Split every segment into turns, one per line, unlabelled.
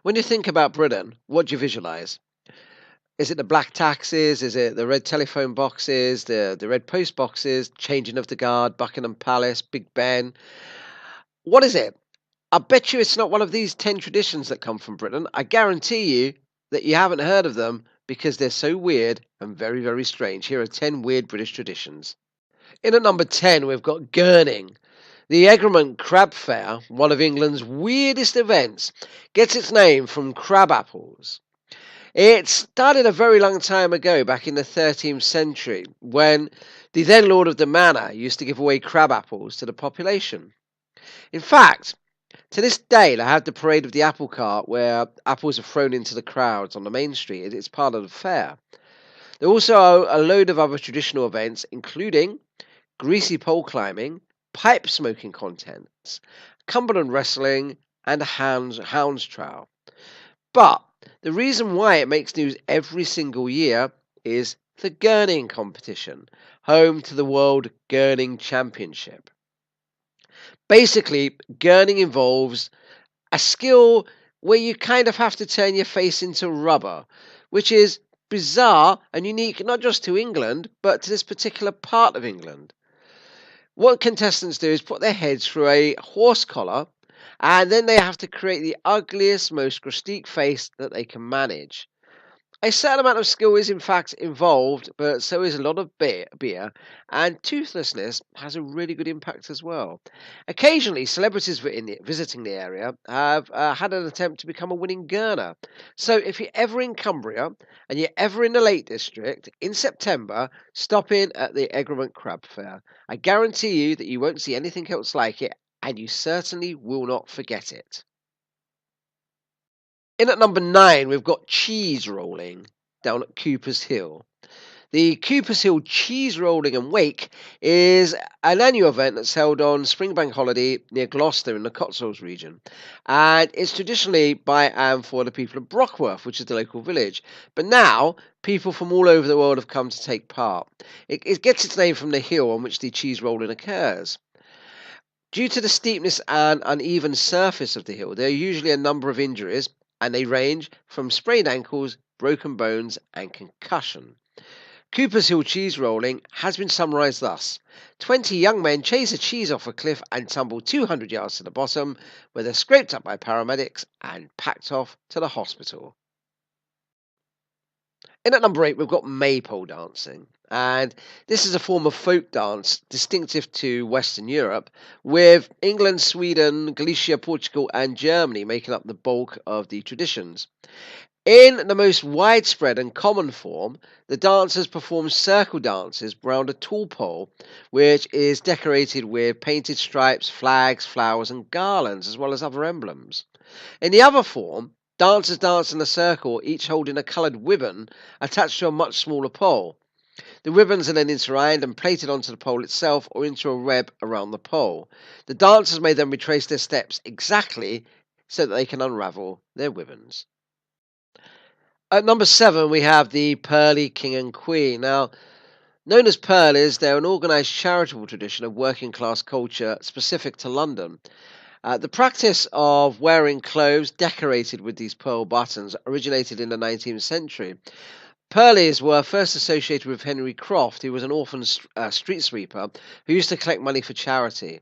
When you think about Britain, what do you visualize? Is it the black taxis? Is it the red telephone boxes, the red post boxes, changing of the guard, Buckingham Palace, Big Ben? What is it? I bet you it's not one of these 10 traditions that come from Britain. I guarantee you that you haven't heard of them because they're so weird and very, very strange. Here are 10 weird British traditions. In at number 10, we've got gurning. The Egremont Crab Fair, one of England's weirdest events, gets its name from crab apples. It started a very long time ago, back in the 13th century, when the then Lord of the Manor used to give away crab apples to the population. In fact, to this day, they have the parade of the apple cart where apples are thrown into the crowds on the main street. It's part of the fair. There are also a load of other traditional events, including greasy pole climbing, pipe smoking contests, Cumberland wrestling, and a hounds trial. But the reason why it makes news every single year is the gurning competition, home to the World Gurning Championship. Basically, gurning involves a skill where you kind of have to turn your face into rubber, which is bizarre and unique not just to England, but to this particular part of England. What contestants do is put their heads through a horse collar, and then they have to create the ugliest, most grotesque face that they can manage. A certain amount of skill is in fact involved, but so is a lot of beer, and toothlessness has a really good impact as well. Occasionally, celebrities visiting the area have had an attempt to become a winning gurner. So if you're ever in Cumbria and you're ever in the Lake District in September, stop in at the Egremont Crab Fair. I guarantee you that you won't see anything else like it, and you certainly will not forget it. In at number 9, we've got cheese rolling down at Cooper's Hill. The Cooper's Hill Cheese Rolling and Wake is an annual event that's held on Springbank holiday near Gloucester in the Cotswolds region. And it's traditionally by and for the people of Brockworth, which is the local village. But now, people from all over the world have come to take part. It gets its name from the hill on which the cheese rolling occurs. Due to the steepness and uneven surface of the hill, there are usually a number of injuries, and they range from sprained ankles, broken bones, and concussion. Cooper's Hill cheese rolling has been summarised thus: 20 young men chase a cheese off a cliff and tumble 200 yards to the bottom, where they're scraped up by paramedics and packed off to the hospital. In at number 8, we've got maypole dancing. And this is a form of folk dance distinctive to Western Europe, with England, Sweden, Galicia, Portugal, and Germany making up the bulk of the traditions. In the most widespread and common form, the dancers perform circle dances around a tall pole, which is decorated with painted stripes, flags, flowers, and garlands, as well as other emblems. In the other form, dancers dance in a circle, each holding a coloured ribbon attached to a much smaller pole. The ribbons are then intertwined and plated onto the pole itself or into a web around the pole. The dancers may then retrace their steps exactly so that they can unravel their ribbons. At number 7, we have the Pearly King and Queen. Now, known as Pearlies, they're an organised charitable tradition of working class culture specific to London. The practice of wearing clothes decorated with these pearl buttons originated in the 19th century. Pearlies were first associated with Henry Croft, who was an orphan street sweeper who used to collect money for charity.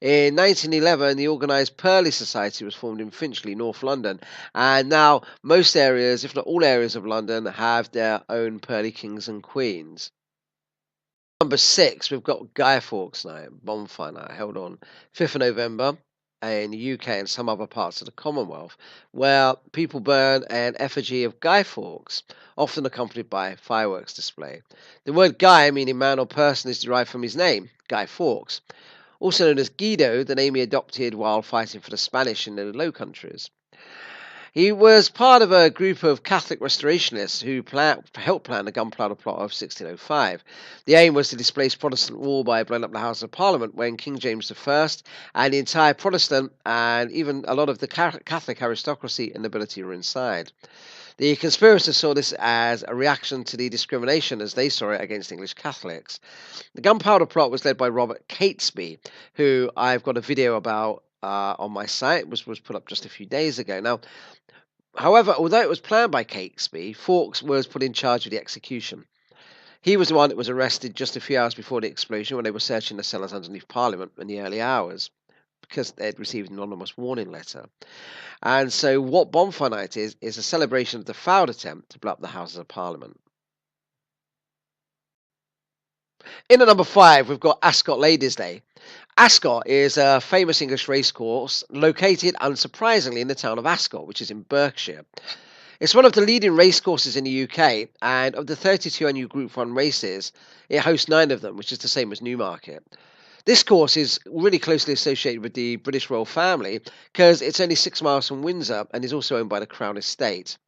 In 1911, the organised Pearly Society was formed in Finchley, North London, and now most areas, if not all areas of London, have their own Pearly Kings and Queens. Number 6, we've got Guy Fawkes Night, bonfire night, held on 5th of November in the UK and some other parts of the Commonwealth, where people burn an effigy of Guy Fawkes, often accompanied by fireworks display. The word Guy, meaning man or person, is derived from his name, Guy Fawkes, also known as Guido, the name he adopted while fighting for the Spanish in the Low Countries. He was part of a group of Catholic restorationists who helped plan the Gunpowder Plot of 1605. The aim was to displace Protestant rule by blowing up the House of Parliament when King James I and the entire Protestant and even a lot of the Catholic aristocracy and nobility were inside. The conspirators saw this as a reaction to the discrimination, as they saw it, against English Catholics. The Gunpowder Plot was led by Robert Catesby, who I've got a video about on my site, was put up just a few days ago. Now, However, although it was planned by Catesby, Fawkes was put in charge of the execution. He was the one that was arrested just a few hours before the explosion when they were searching the cellars underneath Parliament in the early hours because they'd received an anonymous warning letter. And so, what Bonfire Night is a celebration of the failed attempt to blow up the Houses of Parliament. In at number 5, we've got Ascot Ladies' Day. Ascot is a famous English racecourse located, unsurprisingly, in the town of Ascot, which is in Berkshire. It's one of the leading racecourses in the UK, and of the 32 annual Group 1 races, it hosts 9 of them, which is the same as Newmarket. This course is really closely associated with the British royal family because it's only 6 miles from Windsor and is also owned by the Crown Estate.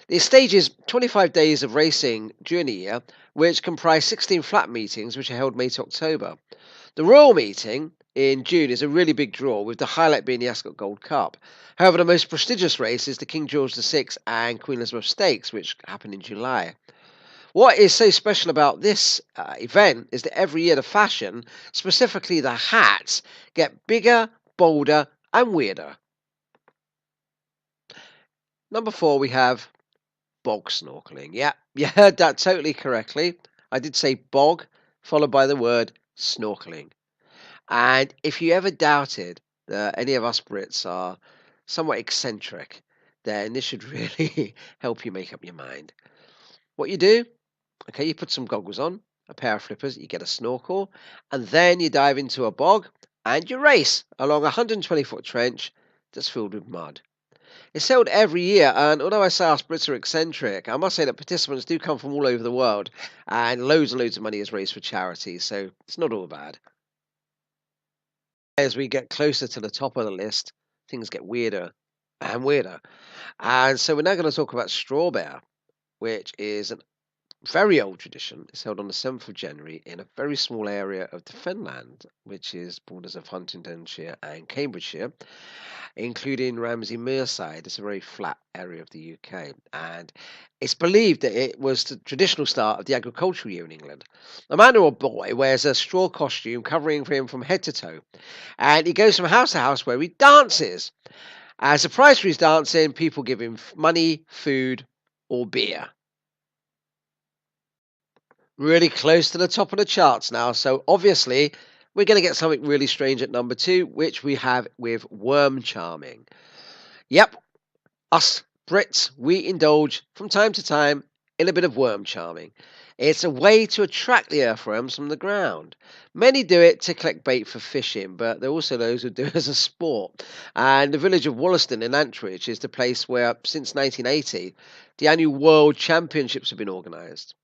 It stages 25 days of racing during the year, which comprise 16 flat meetings, which are held May to October. The Royal Meeting in June is a really big draw, with the highlight being the Ascot Gold Cup. However, the most prestigious race is the King George VI and Queen Elizabeth Stakes, which happen in July. What is so special about this event is that every year the fashion, specifically the hats, get bigger, bolder, and weirder. Number 4, we have bog snorkeling. Yeah, you heard that totally correctly. I did say bog, followed by the word snorkeling. And if you ever doubted that any of us Brits are somewhat eccentric, then this should really help you make up your mind. What you do, okay, you put some goggles on, a pair of flippers, you get a snorkel, and then you dive into a bog and you race along a 120-foot trench that's filled with mud. It's held every year, and although I say us Brits are eccentric, I must say that participants do come from all over the world, and loads of money is raised for charity, so it's not all bad. As we get closer to the top of the list, things get weirder and weirder. And so we're now going to talk about Straw Bear, which is a very old tradition. It's held on the 7th of January in a very small area of the Fenland, which is borders of Huntingdonshire and Cambridgeshire, including Ramsey Merside. It's a very flat area of the UK. And it's believed that it was the traditional start of the agricultural year in England. A man or a boy wears a straw costume covering him from head to toe, and he goes from house to house where he dances. As a prize for his dancing, people give him money, food, or beer. Really close to the top of the charts now, so obviously we're going to get something really strange at number 2, which we have with worm charming. Yep, us Brits, we indulge from time to time in a bit of worm charming. It's a way to attract the earthworms from the ground. Many do it to collect bait for fishing, but there are also those who do it as a sport. And the village of Wollaston in Antridge is the place where, since 1980, the annual World Championships have been organised.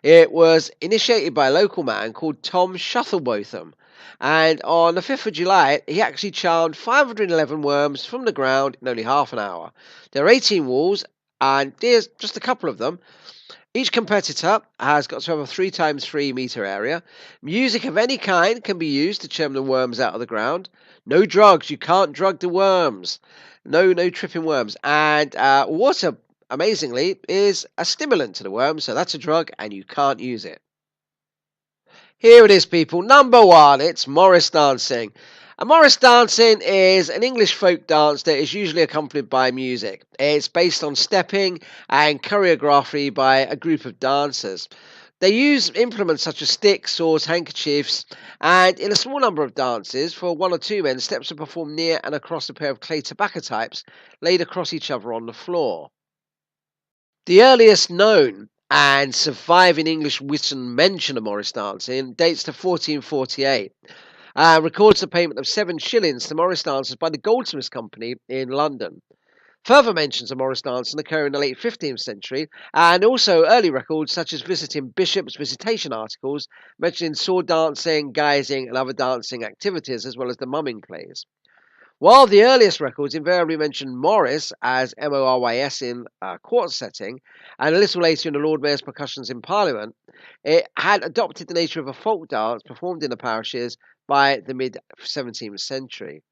It was initiated by a local man called Tom Shuttlebotham, and on the 5th of July, he actually charmed 511 worms from the ground in only half an hour. There are 18 walls, and here's just a couple of them. Each competitor has got to have a 3x3 metre area. Music of any kind can be used to charm the worms out of the ground. No drugs, you can't drug the worms. No tripping worms. And water, amazingly, is a stimulant to the worms, so that's a drug and you can't use it. Here it is, people. Number 1, it's Morris dancing. And Morris dancing is an English folk dance that is usually accompanied by music. It's based on stepping and choreography by a group of dancers. They use implements such as sticks, swords, handkerchiefs, and in a small number of dances, for 1 or 2 men, steps are performed near and across a pair of clay tobacco types laid across each other on the floor. The earliest known and surviving English written mention of Morris dancing dates to 1448. Records the payment of 7 shillings to Morris dancers by the Goldsmiths Company in London. Further mentions of Morris dancing occur in the late 15th century, and also early records such as visiting bishops' visitation articles mentioning sword dancing, guising, and other dancing activities, as well as the mumming plays. While the earliest records invariably mention Morris as Morys in a court setting, and a little later in the Lord Mayor's percussions in Parliament, it had adopted the nature of a folk dance performed in the parishes by the mid-17th century.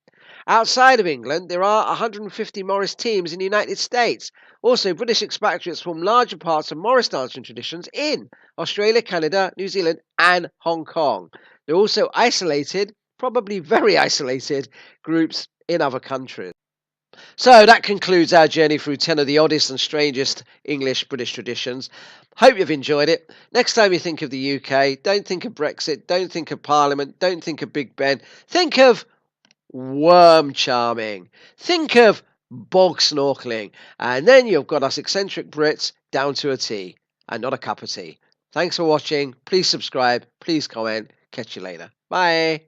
Outside of England, there are 150 Morris teams in the United States. Also, British expatriates form larger parts of Morris dancing traditions in Australia, Canada, New Zealand, and Hong Kong. There are also isolated, probably very isolated, groups in other countries. So that concludes our journey through 10 of the oddest and strangest English British traditions. Hope you've enjoyed it. Next time you think of the UK, don't think of Brexit, don't think of Parliament, don't think of Big Ben. Think of worm charming. Think of bog snorkeling. And then you've got us eccentric Brits down to a T and not a cup of tea. Thanks for watching. Please subscribe. Please comment. Catch you later. Bye.